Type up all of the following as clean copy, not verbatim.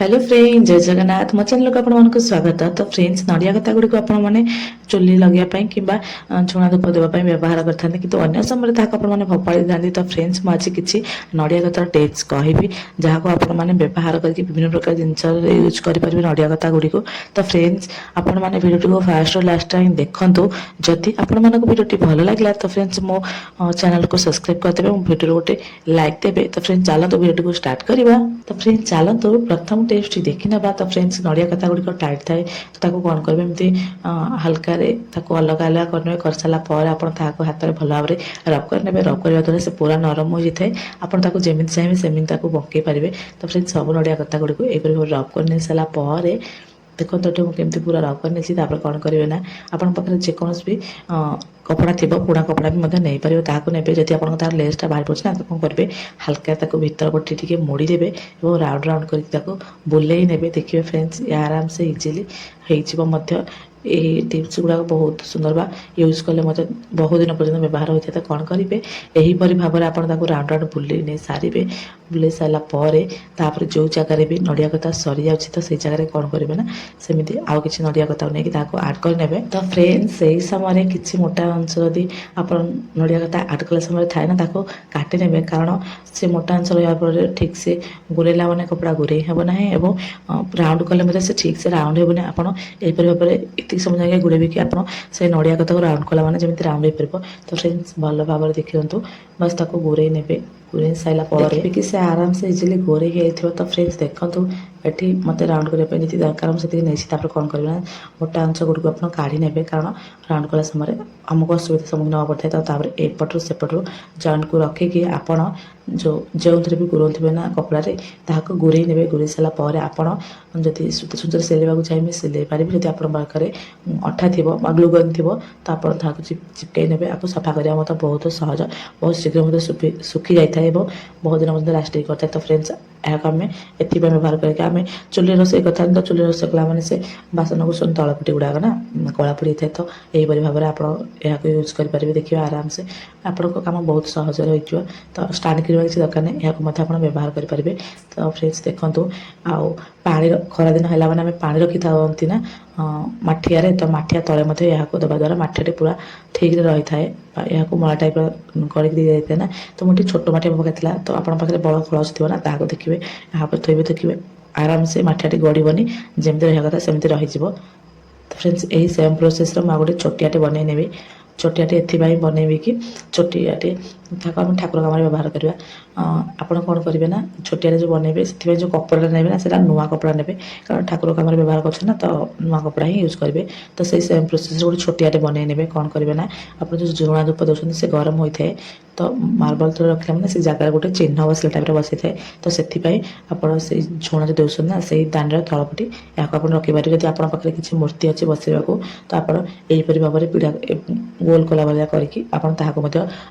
Hello friends जय जगन्नाथ मो channel को आपको स्वागत। तो फ्रेंड्स नड़िया कथा गुड़ी आपने चुली लगे कि झुणा धूप देवाई व्यवहार करते कि अन्य समय आपने फोपाड़ी था। तो फ्रेंड्स मुझे किसी नड़िया कथार टिप्स कहि जहाँ आपने व्यवहार करके विभिन्न प्रकार जिनस यूज करेंगे नड़िया कथा गुड़ी को। तो फ्रेंड्स आपण मैंने भिडियो को फास्ट और लास्ट टाइम देखूँ। जदि आपण मानक भिडियो भल लगे तो फ्रेंड्स मो चैनल को सब्सक्राइब करदे भिडियो गोटे लाइक देते। तो फ्रेंड्स चलते भिडियो को स्टार्ट करवा। तो फ्रेंड्स चलते प्रथम टेस्ट देखी ना। तो फ्रेंड्स नड़िया कथा गुड़िक टाइट थाए तो कौन करेंगे एमती हल्का अलग अलग करने कर सारापर आप हाथ में भल भाव रब करने। रब करने द्वारा से पूरा नरम हो जाए। आपको जमी चाहिए सेमती बंकई पारे। तो फ्रेंड्स सब नड़िया कथा गुड़िक एक रब कर सारापर देखो तो मुझे पूरा रब कर कौन करेंगे ना आपण पाखे जेकोसी भी कपड़ा थी पुणा कपड़ा भी नहीं पारे ने जब आप लेसटा बाहर पड़े ना तो कौन करेंगे हल्का भीतर पट्टी टी मोड़देवे और राउंड राउंड कर बुले ने देखिए फ्रेंड्स ये आराम से इजिली हो। यही टिप्स गुड़ाक बहुत सुंदर बा यूज कले मत बहुत दिन पर्यटन व्यवहार होता है। तो कौन करेंगे यहीपरि भाव में आप राउंड राउंड बुले नहीं सारे बुले सारापर जो जगार भी नड़िया कथा सरी जा तो से जगह कौन करेंगे ना सेमती आउ कि नड़िया कथा नहीं आड कर। तो फ्रेंड्स से समय किसी मोटा अंश जदि आप नड़िया कथा आड कला समय थाए ना काटे ने कारण से मोटा अंश रहा ठीक से गुरेला मैंने कपड़ा गुरे हेब ना राउंड कले से ठीक से राउंड हेबनी आपड़ यहीपरि भाव में इतनी समय जाए गुड़े कि आप से नड़िया कथा को राउंड कला मैंने जमी राउंड हो पार। तो फ्रेंड्स भल भाव में देखिए बस गुरे ने गुरे सारापर कि से आराम से इजिली गोरे हो। तो फ्रेंड्स देखो ये मत राउंड करने जी दरकार मुझे नहीं कौन करना मोटा अंश गुड़ को आप काढ़ी ने कारण राउंड कला समय आमको असुविधा सम्मुखीन हाँ पड़ता है। तो एपटू सेपटू जॉइंट को रखिकी आपण जो थे भी गुरोवे ना कपड़े ताक गुरे ने गुरे सारापर आपड़ी सुंदर सिलेवा चाहिए सिले पारे। जब आप पाखे अठा थी ग्लूगन थी तो आप चिपकई ने आप सफा करवा मतलब बहुत सहज बहुत शीघ्र सुखी जाए और बहुत दिन लास्टिंग करता है। तो फ्रेंड्स यह आम एथपाई व्यवहार करके आम चुली रोसे करता तो चुली रोसे कला मैंने से बासन कुसन तलपिटी गुड़ाक ना कला पड़ी था। तो यहीपरि भाव में आप यूज करेंगे देखिए आराम से आपण काम बहुत सहज हो। तो स्टार्ट करने किसी दरकार नहीं यहाँ व्यवहार करेंगे। तो फ्रेंड्स देखो आउ पानी खरा दिन है मैंने पानी रखी था ना माठिया तो माठिया तले यहाँ दबा द्वारा माठिया पूरा ठीक रही थाए यहाँ मला टाइप करके जाए ना। तो मुझे छोट माठिया पकड़ा तो आप बड़ कलश थी ना ताको देखिए यहाँ पर थोबे देखिए आराम से माठिया गड़बनी जमी रहा कथा सेमती रही। तो फ्रेंड्स यही सेम प्रोसेस रो गोटे छोटियाटे बनई नेबी छोटियाटे एथपाई बनैबी कि छोटियाटे आम ठाकुर काम व्यवहार करवा। आप कौन करेंगे ना छोटिया जो बनैबे से जो कपड़ा ने ना से नुआ कपड़ा ने कारण ठाकुर काम व्यवहार कर ना तो नुआ कपड़ा ही यूज करेंगे। तो सही सेम प्रोसेस गोटे छोटियाटे बनई ने कौन करेंगे ना आप जो झुणा धूप दौरान से गरम होता है तो मार्बल तले रखा मैंने से जगह गोटे चिन्ह बसला टाइप बसी थाए। तो से आप झुणा जो दौरान ना से दान तलपटी यहाँ आप रखिपारे। जब आप पाखे किसी मूर्ति अच्छी बसवा तो आप यहीपरि भाव में पीढ़ा गोल कला भाया करके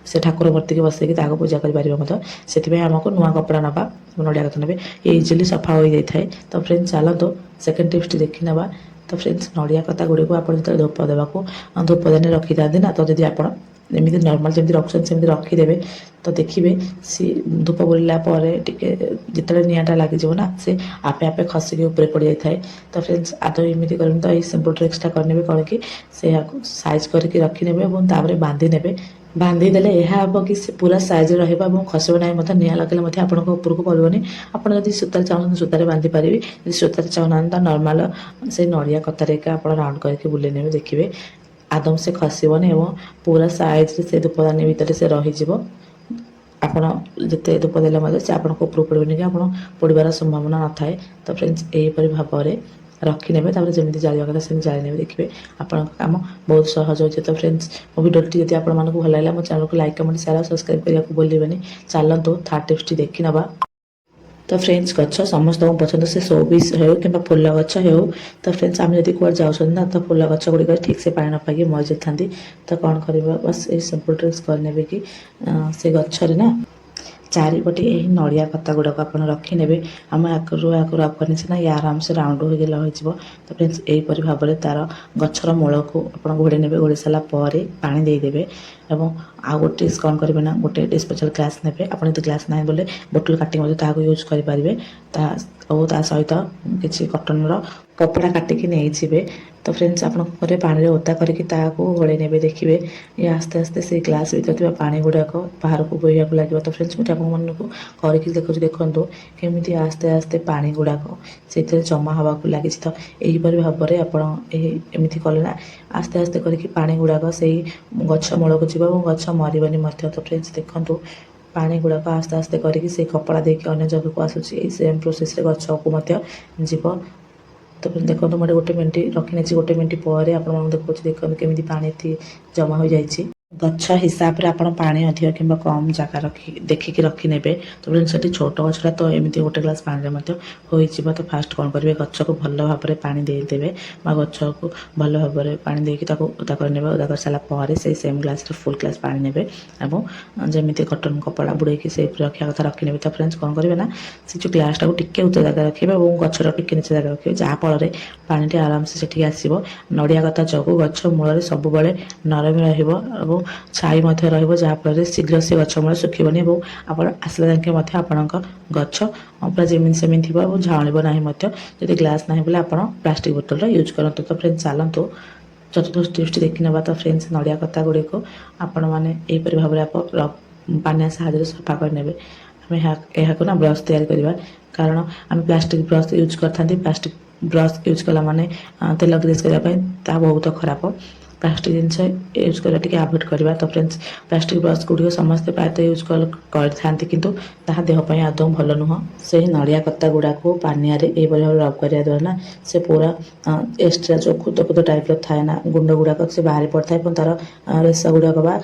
से ठाकुर मूर्ति की बसैकी पूजा करें। आमको नुआ कपड़ा नवा नड़िया कथा ने ये इजिली सफा हो जाए था। तो फ्रेंड्स चलते सेकेंड टिप्स देखी ना। तो फ्रेंड्स नड़िया कथा गुड़ी को आप जो धूप देवाक धूपदानी रखी था ना तो जब आप एमती नर्माल जमी रखुच्च सेमती रखीदे तो देखिए सी धूप बुलला जिते निटा लगे ना से आपे आपे खसिक ऊपर पड़ जाए। तो फ्रेंड्स आदौ एमती करें तो ये सिंपल ट्रिक्सटा करने कौन कि से साइज करके रखी ने बांधि ने बांधिदेले यह हम कि पूरा साइज रहा खसब ना निआ लगे आप उपरको पड़ोनी। आपड़ जब सूतार चाहते सूतार बांधि पारे सूतार चाहूना तो नर्माल से नड़िया कतार आप राउंड करके बुले ने देखिए आदम से खसबनी और पूरा साइज से धूपदानी भितर से रही आपड़ जिते धूप देले से आप उपरको पड़ोनी कि आप पड़ार संभावना न थाए। तो फ्रेंड्स यहीपरि भाव में रखी ने जमी जावा कथा से जाने देखिए आपन काम बहुत सहज हो। तो फ्रेंड्स मो भिडियो जब आपको भल लगा मो चैनल को लाइक कमेंट शेयर सब्सक्राइब करने को भूलें। चलतु थर्ड टिप्स देखी ना। तो फ्रेंड्स गच समस्त पसंद से शो पीस हो कि फुल गच हो। तो फ्रेंड्स आम जब कौन जाऊँ ना तो फुल गच गुड़िक ठीक से पानी न पाई मर जाती तो कौन कर बस ये सिंपल ट्रिक्स करने कि से गचर ना ଚାରିପଟେ ଏହି ନଡ଼ିଆ କତା ଗୁଡ଼ାକ ଆପଣ ରଖିନେବେ। ଆମେ ଆଗରୁ ରଖନି ସିନା ଇଏ ଆରାମସେ ରାଉଣ୍ଡ ହୋଇକି ରହିଯିବ। ତ ଫ୍ରେଣ୍ଡସ୍ ଏହିପରି ଭାବରେ ତା'ର ଗଛର ମୂଳକୁ ଆପଣ ଘୋଡ଼େଇ ନେବେ। ଘୋଡ଼େଇ ସାରିଲା ପରେ ପାଣି ଦେଇଦେବେ ଏବଂ ଆଉ ଗୋଟେ କ'ଣ କରିବେ ନା ଗୋଟେ ଡିସ୍ପୋଜାଲ୍ ଗ୍ଲାସ୍ ନେବେ। ଆପଣ ଯଦି ଗ୍ଲାସ୍ ନାହିଁ ବୋଲେ ବୋଟଲ କାଟିକି ମଧ୍ୟ ତାହାକୁ ୟୁଜ୍ କରିପାରିବେ। ତା ସହିତ କିଛି କଟନର କପଡ଼ା କାଟିକି ନେଇଯିବେ। ତ ଫ୍ରେଣ୍ଡସ୍ ଆପଣ କ'ଣ କରିବେ ପାଣିରେ ଓଦା କରିକି ତାହାକୁ ଘୋଡ଼େଇ ନେବେ। ଦେଖିବେ ଇଏ ଆସ୍ତେ ଆସ୍ତେ ସେଇ ଗ୍ଲାସ୍ ଭିତରେ ଥିବା ପାଣି ଗୁଡ଼ାକ ବାହାରକୁ ବୋହିବାକୁ ଲାଗିବ। ତ ଫ୍ରେଣ୍ଡସ୍ ମୁଁ ଆପଣମାନଙ୍କୁ କରିକି ଦେଖନ୍ତୁ କେମିତି ଆସ୍ତେ ଆସ୍ତେ ପାଣି ଗୁଡ଼ାକ ସେଥିରେ ଜମା ହେବାକୁ ଲାଗିଛି। ତ ଏହିପରି ଭାବରେ ଆପଣ ଏମିତି କଲେ ନା ଆସ୍ତେ ଆସ୍ତେ କରିକି ପାଣି ଗୁଡ଼ାକ ସେଇ ଗଛ ମୂଳକୁ ଯିବ ଏବଂ ଗଛ ମରିବନି ମଧ୍ୟ। ତ ଫ୍ରେଣ୍ଡସ୍ ଦେଖନ୍ତୁ ପାଣି ଗୁଡ଼ାକ ଆସ୍ତେ ଆସ୍ତେ କରିକି ସେଇ କପଡ଼ା ଦେଇକି ଅନ୍ୟ ଜାଗାକୁ ଆସୁଛି। ଏଇ ସେମ୍ ପ୍ରୋସେସ୍ରେ ଗଛକୁ ମଧ୍ୟ ଯିବ। ତ ଦେଖନ୍ତୁ ମୁଁ ଗୋଟେ ମିନିଟ୍ ରଖିନେଇଛି। ଗୋଟେ ମିନିଟ୍ ପରେ ଆପଣମାନଙ୍କୁ ଦେଖାଉଛି। ଦେଖନ୍ତୁ କେମିତି ପାଣି ଜମା ହୋଇଯାଇଛି। ଗଛ ହିସାବରେ ଆପଣ ପାଣି ଅଧିକ କିମ୍ବା କମ୍ ଜାଗା ଦେଖିକି ରଖିନେବେ। ତ ସେଠି ଛୋଟ ଗଛଟା ତ ଏମିତି ଗୋଟେ ଗ୍ଲାସ୍ ପାଣିରେ ମଧ୍ୟ ହୋଇଯିବ। ତ ଫାଷ୍ଟ କ'ଣ କରିବେ ଗଛକୁ ଭଲ ଭାବରେ ପାଣି ଦେଇଦେବେ ବା ଗଛକୁ ଭଲ ଭାବରେ ପାଣି ଦେଇକି ତାକୁ ଓଦା କରିନେବେ। ଓଦା କରିସାରିଲା ପରେ ସେଇ ସେମ୍ ଗ୍ଲାସ୍ରେ ଫୁଲ୍ ଗ୍ଲାସ୍ ପାଣି ନେବେ ଏବଂ ଯେମିତି କଟନ କପଡ଼ା ବୁଡ଼େଇକି ସେଇଠି ରଖିବା କଥା ରଖିନେବେ। ତ ଫ୍ରେଣ୍ଡସ୍ କ'ଣ କରିବେ ନା ସେ ଯେଉଁ ଗ୍ଲାସ୍ଟାକୁ ଟିକେ ଉଚ୍ଚ ଜାଗାରେ ରଖିବେ ଏବଂ ଗଛଟାକୁ ଟିକେ ନିଚ ଜାଗାରେ ରଖିବେ, ଯାହାଫଳରେ ପାଣିଟି ଆରାମସେ ସେଠିକି ଆସିବ। ନଡ଼ିଆ କତା ଯୋଗୁଁ ଗଛ ମୂଳରେ ସବୁବେଳେ ନରମ ରହିବ ଏବଂ ଛାଇ ମଧ୍ୟ ରହିବ, ଯାହାଫଳରେ ଶୀଘ୍ର ସେ ଗଛ ମୂଳ ଶୁଖିବନି ଏବଂ ଆପଣ ଆସିଲା ଯାକେ ମଧ୍ୟ ଆପଣଙ୍କ ଗଛ ପୁରା ଯେମିତି ସେମିତି ଥିବ ଏବଂ ଝାଉଁଳିବ ନାହିଁ ମଧ୍ୟ। ଯଦି ଗ୍ଲାସ୍ ନାହିଁ ବୋଲେ ଆପଣ ପ୍ଲାଷ୍ଟିକ୍ ବୋତଲର ୟୁଜ୍ କରନ୍ତୁ। ତ ଫ୍ରେଣ୍ଡସ୍ ଚାଲନ୍ତୁ ଚତୁର୍ଥ ଷ୍ଟିପ୍ସଟି ଦେଖି ନେବା। ତ ଫ୍ରେଣ୍ଡସ୍ ନଡ଼ିଆ କତା ଗୁଡ଼ିକୁ ଆପଣମାନେ ଏହିପରି ଭାବରେ ପାନିଆ ସାହାଯ୍ୟରେ ସଫା କରିନେବେ। ଆମେ ଏହାକୁ ନା ବ୍ରସ୍ ତିଆରି କରିବା, କାରଣ ଆମେ ପ୍ଲାଷ୍ଟିକ୍ ବ୍ରସ୍ ୟୁଜ୍ କରିଥାନ୍ତି। ପ୍ଲାଷ୍ଟିକ୍ ବ୍ରସ୍ ୟୁଜ୍ କଲା ମାନେ ତେଲ ଗ୍ରୀସ୍ କରିବା ପାଇଁ ତାହା ବହୁତ ଖରାପ। ପ୍ଲାଷ୍ଟିକ୍ ଜିନିଷ ୟୁଜ୍ କରିବା ଟିକେ ଆଭଏଡ଼୍ କରିବା। ତ ଫ୍ରେଣ୍ଡସ୍ ପ୍ଲାଷ୍ଟିକ୍ ବ୍ରସ୍ ଗୁଡ଼ିକ ସମସ୍ତେ ପ୍ରାୟତଃ ୟୁଜ୍ କରିଥାନ୍ତି, କିନ୍ତୁ ତାହା ଦେହ ପାଇଁ ଆଦୌ ଭଲ ନୁହଁ। ସେହି ନଡ଼ିଆ କତା ଗୁଡ଼ାକୁ ପାନିଆରେ ଏହିଭଳି ଭାବରେ ରବ୍ କରିବା ଦ୍ୱାରା ନା ସେ ପୁରା ଏକ୍ସଟ୍ରା ଯେଉଁ ଖୁଦ ଖୁଦ ଟାଇପ୍ର ଥାଏ ନା ଗୁଣ୍ଡ ଗୁଡ଼ାକ ସେ ବାହାରି ପଡ଼ିଥାଏ ଏବଂ ତା'ର ରେଶା ଗୁଡ଼ାକ ବା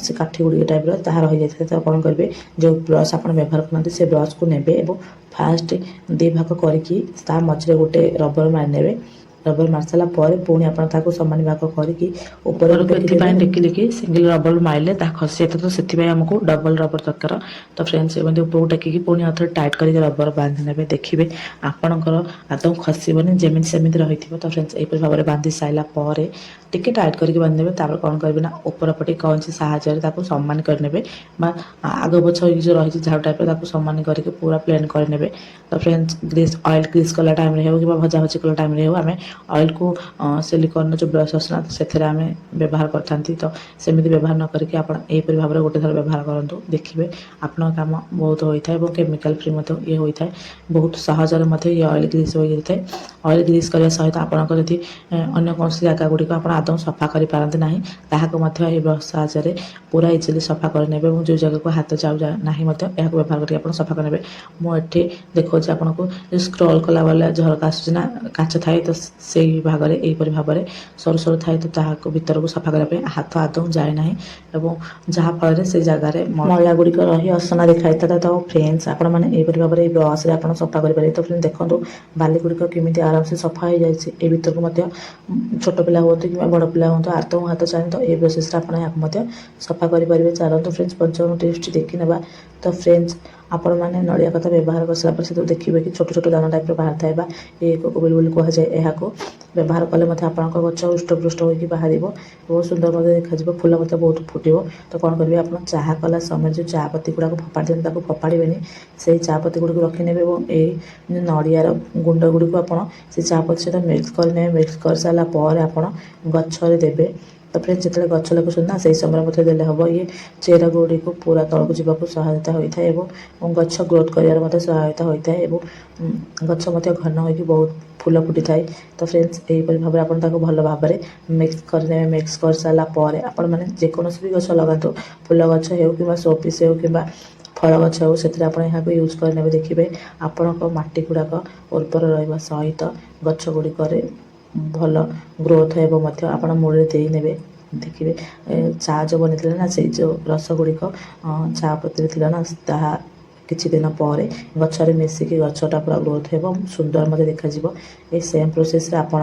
ସେ କାଠି ଗୁଡ଼ିକ ଟାଇପ୍ର ତାହା ରହିଯାଇଥାଏ। ତ କ'ଣ କରିବେ ଯେଉଁ ବ୍ରସ୍ ଆପଣ ବ୍ୟବହାର କରନ୍ତି ସେ ବ୍ରସ୍କୁ ନେବେ ଏବଂ ଫାଷ୍ଟ 2 ଭାଗ କରିକି ତା ମଝିରେ ଗୋଟେ ରବର ମାରିନେବେ। ରବର ମାରି ସାରିଲା ପରେ ପୁଣି ଆପଣ ତାକୁ ସମାନ ଭାଗ କରିକି ଉପରକୁ ଏଥିପାଇଁ ଟେକିକି ସିଙ୍ଗଲ ରବର ମାରିଲେ ତାହା ଖସି ଯାଇଥାଏ। ତ ସେଥିପାଇଁ ଆମକୁ ଡବଲ ରବର ଦରକାର। ତ ଫ୍ରେଣ୍ଡସ୍ ଏମିତି ଉପରକୁ ଟେକିକି ପୁଣି ଆଉଥରେ ଟାଇଟ୍ କରିକି ରବର ବାନ୍ଧି ନେବେ। ଦେଖିବେ ଆପଣଙ୍କର ଆଦୌ ଖସିବନି, ଯେମିତି ସେମିତି ରହିଥିବ। ତ ଫ୍ରେଣ୍ଡସ୍ ଏହିପରି ଭାବରେ ବାନ୍ଧି ସାରିଲା ପରେ ଟିକେ ଟାଇଟ୍ କରିକି ବାନ୍ଧିନେବେ। ତାପରେ କ'ଣ କରିବେ ନା ଉପର ପଟେ କଇଞ୍ଚି ସାହାଯ୍ୟରେ ତାକୁ ସମାନ କରିନେବେ ବା ଆଗ ପଛ ହେଇକି ଯେଉଁ ରହିଛି ଝାଡ଼ୁ ଟାଇପ୍ର ତାକୁ ସମାନ କରିକି ପୁରା ପ୍ଲେନ୍ କରିନେବେ। ତ ଫ୍ରେଣ୍ଡସ୍ ଅଏଲ୍ ଗ୍ରୀସ୍ କଲା ଟାଇମ୍ରେ ହେଉ କିମ୍ବା ଭଜାଭଜି କଲା ଟାଇମ୍ରେ ହେଉ ଆମେ ଅଏଲ୍କୁ ସିଲିକନ୍ର ଯେଉଁ ବ୍ରସ୍ ଆସୁନା ସେଥିରେ ଆମେ ବ୍ୟବହାର କରିଥାନ୍ତି। ତ ସେମିତି ବ୍ୟବହାର ନ କରିକି ଆପଣ ଏହିପରି ଭାବରେ ଗୋଟେ ଥର ବ୍ୟବହାର କରନ୍ତୁ। ଦେଖିବେ ଆପଣଙ୍କ କାମ ବହୁତ ହୋଇଥାଏ ଏବଂ କେମିକାଲ୍ ଫ୍ରି ମଧ୍ୟ ଇଏ ହୋଇଥାଏ। ବହୁତ ସହଜରେ ମଧ୍ୟ ଇଏ ଅଏଲ୍ ଗ୍ରୀସ୍ ହୋଇଯାଇଥାଏ। ଅଏଲ୍ ଗ୍ରୀସ୍ କରିବା ସହିତ ଆପଣଙ୍କ ଯଦି ଅନ୍ୟ କୌଣସି ଜାଗା ଗୁଡ଼ିକ ଆପଣ ଆଦୌ ସଫା କରିପାରନ୍ତି ନାହିଁ, ତାହାକୁ ମଧ୍ୟ ଏହି ବ୍ରସ୍ ସାହାଯ୍ୟରେ ପୁରା ଇଜିଲି ସଫା କରିନେବେ ଏବଂ ଯେଉଁ ଜାଗାକୁ ହାତ ଯାଉ ନାହିଁ ମଧ୍ୟ ଏହାକୁ ବ୍ୟବହାର କରିକି ଆପଣ ସଫା କରିନେବେ। ମୁଁ ଏଠି ଦେଖାଉଛି ଆପଣଙ୍କୁ ସ୍କ୍ରଲ୍ କଲା ବେଳେ ଝରକା ଆସୁଛି ନା କାଚ ଥାଏ, ତ ସେଇ ଭାଗରେ ଏହିପରି ଭାବରେ ସରୁ ସରୁ ଥାଏ। ତ ତାହାକୁ ଭିତରକୁ ସଫା କରିବା ପାଇଁ ହାତ ଆଦୌ ଯାଏ ନାହିଁ ଏବଂ ଯାହାଫଳରେ ସେ ଜାଗାରେ ମଇଳା ଗୁଡ଼ିକ ରହି ଅସନା ଦେଖାଯାଇଥାଏ। ତ ଫ୍ରେଣ୍ଡସ୍ ଆପଣମାନେ ଏହିପରି ଭାବରେ ଏହି ବ୍ରସ୍ରେ ଆପଣ ସଫା କରିପାରିବେ। ତ ଫ୍ରେଣ୍ଡସ୍ ଦେଖନ୍ତୁ ବାଲି ଗୁଡ଼ିକ କେମିତି ଆରାମସେ ସଫା ହୋଇଯାଇଛି। ଏ ଭିତରକୁ ମଧ୍ୟ ଛୋଟ ପିଲା ହୁଅନ୍ତୁ କିମ୍ବା ବଡ଼ ପିଲା ହୁଅନ୍ତୁ ଆଦୌ ହାତ ଚାହେଁ ତ ଏହି ପ୍ରୋସେସ୍ରେ ଆପଣ ଏହାକୁ ମଧ୍ୟ ସଫା କରିପାରିବେ। ଚାଲନ୍ତୁ ଫ୍ରେଣ୍ଡସ୍ ପଞ୍ଚମ ଟିପ୍ସଟି ଦେଖି ନେବା। ତ ଫ୍ରେଣ୍ଡସ୍ ଆପଣମାନେ ନଡ଼ିଆ କତା ବ୍ୟବହାର କରିସାରିଲା ପରେ ସେଥିରୁ ଦେଖିବେ କି ଛୋଟ ଛୋଟ ଦାନା ଟାଇପ୍ର ବାହାରିଥାଏ ବା ଏକକୁ ବୋଲି କୁହାଯାଏ। ଏହାକୁ ବ୍ୟବହାର କଲେ ମଧ୍ୟ ଆପଣଙ୍କ ଗଛ ହୃଷ୍ଟପୃଷ୍ଟ ହୋଇକି ବାହାରିବ, ବହୁତ ସୁନ୍ଦର ମଧ୍ୟ ଦେଖାଯିବ, ଫୁଲ ମଧ୍ୟ ବହୁତ ଫୁଟିବ। ତ କ'ଣ କରିବେ ଆପଣ ଚାହା କଲା ସମୟରେ ଯେଉଁ ଚା ପତି ଗୁଡ଼ାକୁ ଫୋପାଡ଼ି ଦିଅନ୍ତି ତାକୁ ଫୋପାଡ଼ିବେନି, ସେଇ ଚା ପତି ଗୁଡ଼ିକୁ ରଖିନେବେ ଏବଂ ଏଇ ନଡ଼ିଆର ଗୁଣ୍ଡ ଗୁଡ଼ିକୁ ଆପଣ ସେ ଚା ପତି ସହିତ ମିକ୍ସ କରିନେବେ। ମିକ୍ସ କରିସାରିଲା ପରେ ଆପଣ ଗଛରେ ଦେବେ। ତ ଫ୍ରେଣ୍ଡସ୍ ଯେତେବେଳେ ଗଛ ଲଗାଉଛନ୍ତି ନା ସେହି ସମୟରେ ମଧ୍ୟ ଦେଲେ ହେବ। ଇଏ ଚେର ଗୁଡ଼ିକୁ ପୁରା ତଳକୁ ଯିବାକୁ ସହାୟତା ହୋଇଥାଏ ଏବଂ ଗଛ ଗ୍ରୋଥ୍ କରିବାରେ ମଧ୍ୟ ସହାୟତା ହୋଇଥାଏ ଏବଂ ଗଛ ମଧ୍ୟ ଘନ ହୋଇକି ବହୁତ ଫୁଲ ଫୁଟିଥାଏ। ତ ଫ୍ରେଣ୍ଡସ୍ ଏହିପରି ଭାବରେ ଆପଣ ତାକୁ ଭଲ ଭାବରେ ମିକ୍ସ କରିନେବେ। ମିକ୍ସ କରିସାରିଲା ପରେ ଆପଣମାନେ ଯେକୌଣସି ବି ଗଛ ଲଗାନ୍ତୁ, ଫୁଲ ଗଛ ହେଉ କିମ୍ବା ଶୋ ପିସ୍ ହେଉ କିମ୍ବା ଫଳ ଗଛ ହେଉ, ସେଥିରେ ଆପଣ ଏହାକୁ ୟୁଜ୍ କରିନେବେ। ଦେଖିବେ ଆପଣଙ୍କ ମାଟି ଗୁଡ଼ାକ ଉର୍ବର ରହିବା ସହିତ ଗଛ ଗୁଡ଼ିକରେ ଭଲ ଗ୍ରୋଥ୍ ହେବ ମଧ୍ୟ। ଆପଣ ମୂଳରେ ଦେଇନେବେ। ଦେଖିବେ ଚା ଯେଉଁ ବନେଇଥିଲେ ନା ସେଇ ଯେଉଁ ରସ ଗୁଡ଼ିକ ଚା ପତିରେ ଥିଲା ନା ତାହା କିଛି ଦିନ ପରେ ଗଛରେ ମିଶିକି ଗଛଟା ପୁରା ଗ୍ରୋଥ୍ ହେବ, ସୁନ୍ଦର ମଧ୍ୟ ଦେଖାଯିବ। ଏହି ସେମ୍ ପ୍ରୋସେସ୍ରେ ଆପଣ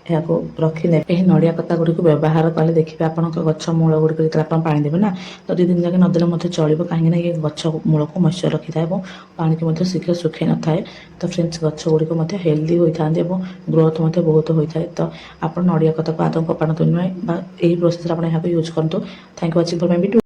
ଏହାକୁ ରଖିନେବେ। ଏହି ନଡ଼ିଆ କତା ଗୁଡ଼ିକୁ ବ୍ୟବହାର କଲେ ଦେଖିବେ ଆପଣଙ୍କ ଗଛ ମୂଳ ଗୁଡ଼ିକ ଯେତେବେଳେ ଆପଣ ପାଣି ଦେବେ ନା ତ 2 ଦିନ ଯାକେ ନଦେଲେ ମଧ୍ୟ ଚଳିବ, କାହିଁକିନା ଇଏ ଗଛ ମୂଳକୁ ମଏଶ୍ଚର ରଖିଥାଏ ଏବଂ ପାଣିକି ମଧ୍ୟ ଶୀଘ୍ର ଶୁଖାଇ ନଥାଏ। ତ ଫ୍ରେଣ୍ଡସ୍ ଗଛ ଗୁଡ଼ିକ ମଧ୍ୟ ହେଲ୍ଦି ହୋଇଥାନ୍ତି ଏବଂ ଗ୍ରୋଥ ମଧ୍ୟ ବହୁତ ହୋଇଥାଏ। ତ ଆପଣ ନଡ଼ିଆ କତାକୁ ଆଦୌ ଫୋପାଡ଼ନ୍ତୁ ନାହିଁ ବା ଏହି ପ୍ରୋସେସରେ ଆପଣ ଏହାକୁ ୟୁଜ୍ କରନ୍ତୁ। Thank you watching for my video.